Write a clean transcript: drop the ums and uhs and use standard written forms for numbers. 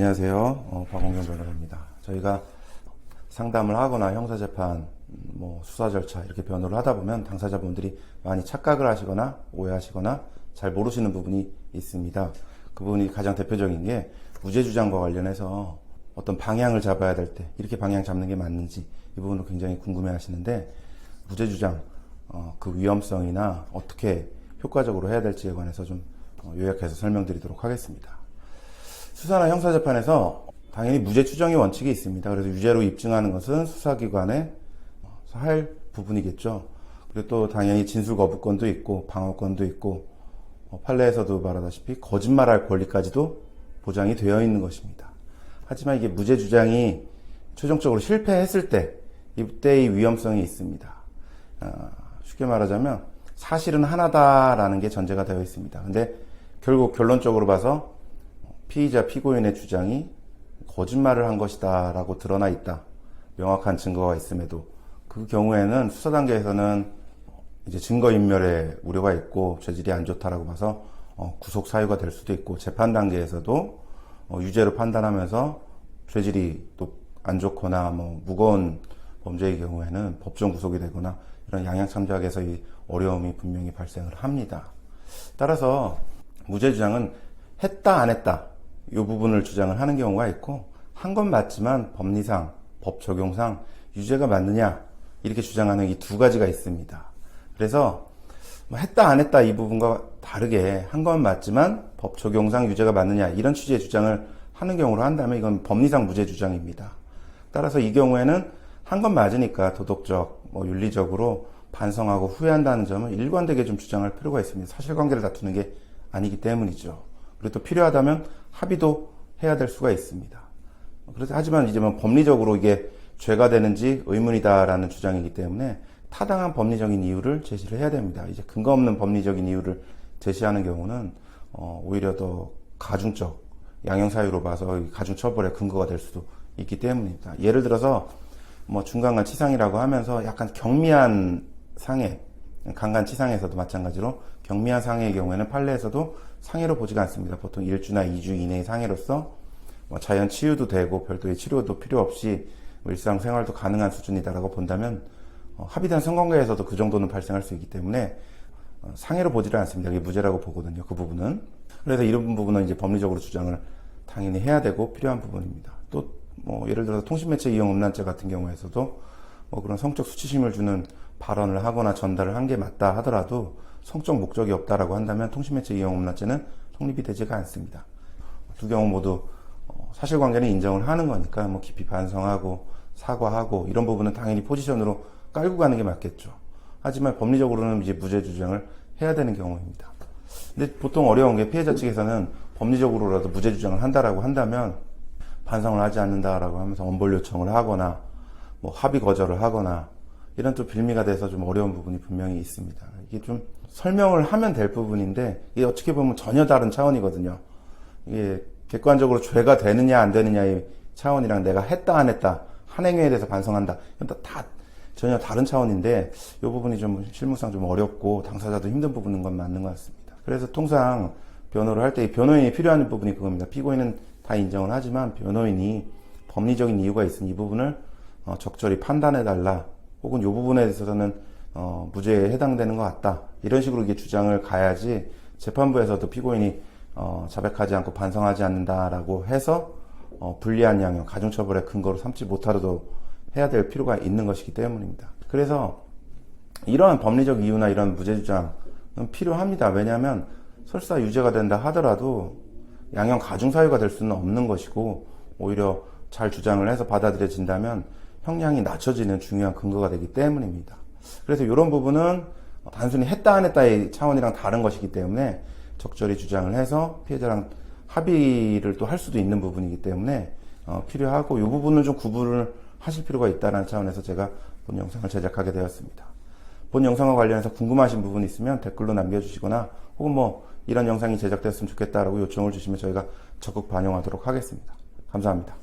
안녕하세요. 박원경 변호사입니다. 저희가 상담을 하거나 형사재판, 수사 절차 이렇게 변호를 하다 보면 당사자분들이 많이 착각을 하시거나 오해하시거나 잘 모르시는 부분이 있습니다. 그 부분이 가장 대표적인 게 무죄주장과 관련해서 어떤 방향을 잡아야 될 때 이렇게 방향 잡는 게 맞는지 이 부분을 굉장히 궁금해 하시는데, 무죄주장 그 위험성이나 어떻게 효과적으로 해야 될지에 관해서 좀 요약해서 설명드리도록 하겠습니다. 수사나 형사재판에서 당연히 무죄 추정의 원칙이 있습니다. 그래서 유죄로 입증하는 것은 수사기관의 할 부분이겠죠. 그리고 또 당연히 진술 거부권도 있고 방어권도 있고 판례에서도 말하다시피 거짓말할 권리까지도 보장이 되어 있는 것입니다. 하지만 이게 무죄 주장이 최종적으로 실패했을 때 이때의 위험성이 있습니다. 쉽게 말하자면 사실은 하나다라는 게 전제가 되어 있습니다. 근데 결국 결론적으로 봐서 피의자, 피고인의 주장이 거짓말을 한 것이다 라고 드러나 있다, 명확한 증거가 있음에도, 그 경우에는 수사 단계에서는 이제 증거인멸의 우려가 있고 죄질이 안 좋다라고 봐서 구속 사유가 될 수도 있고, 재판 단계에서도 유죄로 판단하면서 죄질이 또 안 좋거나 무거운 범죄의 경우에는 법정 구속이 되거나 이런 양양참작에서의 어려움이 분명히 발생을 합니다. 따라서 무죄 주장은 했다 안 했다 이 부분을 주장을 하는 경우가 있고, 한 건 맞지만 법리상, 법 적용상 유죄가 맞느냐 이렇게 주장하는 이 두 가지가 있습니다. 그래서 했다 안 했다 이 부분과 다르게 한 건 맞지만 법 적용상 유죄가 맞느냐 이런 취지의 주장을 하는 경우로 한다면 이건 법리상 무죄 주장입니다. 따라서 이 경우에는 한 건 맞으니까 도덕적, 윤리적으로 반성하고 후회한다는 점은 일관되게 좀 주장할 필요가 있습니다. 사실관계를 다투는 게 아니기 때문이죠. 그리고 또 필요하다면 합의도 해야 될 수가 있습니다. 그래서 하지만 이제 법리적으로 이게 죄가 되는지 의문이다라는 주장이기 때문에 타당한 법리적인 이유를 제시를 해야 됩니다. 이제 근거 없는 법리적인 이유를 제시하는 경우는 오히려 더 가중적 양형사유로 봐서 가중처벌의 근거가 될 수도 있기 때문입니다. 예를 들어서 중간간 치상이라고 하면서 약간 경미한 상해, 강간치상에서도 마찬가지로 경미한 상해의 경우에는 판례에서도 상해로 보지가 않습니다. 보통 1주나 2주 이내의 상해로서 자연 치유도 되고 별도의 치료도 필요 없이 일상생활도 가능한 수준이다라고 본다면 합의된 성관계에서도 그 정도는 발생할 수 있기 때문에 상해로 보지를 않습니다. 이게 무죄라고 보거든요. 그 부분은. 그래서 이런 부분은 이제 법리적으로 주장을 당연히 해야 되고 필요한 부분입니다. 또 예를 들어서 통신매체 이용 음란죄 같은 경우에서도 그런 성적 수치심을 주는 발언을 하거나 전달을 한 게 맞다 하더라도 성적 목적이 없다라고 한다면 통신매체 이용 음란죄는 성립이 되지가 않습니다. 두 경우 모두 사실관계는 인정을 하는 거니까 깊이 반성하고 사과하고 이런 부분은 당연히 포지션으로 깔고 가는 게 맞겠죠. 하지만 법리적으로는 이제 무죄 주장을 해야 되는 경우입니다. 근데 보통 어려운 게 피해자 측에서는 법리적으로라도 무죄 주장을 한다라고 한다면 반성을 하지 않는다라고 하면서 엄벌 요청을 하거나 합의 거절을 하거나 이런 또 빌미가 돼서 좀 어려운 부분이 분명히 있습니다. 이게 좀 설명을 하면 될 부분인데 이게 어떻게 보면 전혀 다른 차원이거든요. 이게 객관적으로 죄가 되느냐 안 되느냐의 차원이랑 내가 했다 안 했다 한 행위에 대해서 반성한다 이건 다 전혀 다른 차원인데 이 부분이 좀 실무상 좀 어렵고 당사자도 힘든 부분인 건 맞는 것 같습니다. 그래서 통상 변호를 할 때 변호인이 필요한 부분이 그겁니다. 피고인은 다 인정을 하지만 변호인이 법리적인 이유가 있으니 이 부분을 적절히 판단해달라, 혹은 이 부분에 있어서는 무죄에 해당되는 것 같다, 이런 식으로 이게 주장을 가야지 재판부에서도 피고인이 자백하지 않고 반성하지 않는다라고 해서 불리한 양형, 가중처벌의 근거로 삼지 못하도록 해야 될 필요가 있는 것이기 때문입니다. 그래서 이러한 법리적 이유나 이런 무죄 주장은 필요합니다. 왜냐하면 설사 유죄가 된다 하더라도 양형 가중 사유가 될 수는 없는 것이고, 오히려 잘 주장을 해서 받아들여진다면 형량이 낮춰지는 중요한 근거가 되기 때문입니다. 그래서 이런 부분은 단순히 했다 안 했다의 차원이랑 다른 것이기 때문에 적절히 주장을 해서 피해자랑 합의를 또 할 수도 있는 부분이기 때문에 필요하고, 이 부분을 좀 구분을 하실 필요가 있다는 차원에서 제가 본 영상을 제작하게 되었습니다. 본 영상과 관련해서 궁금하신 부분이 있으면 댓글로 남겨주시거나, 혹은 이런 영상이 제작되었으면 좋겠다라고 요청을 주시면 저희가 적극 반영하도록 하겠습니다. 감사합니다.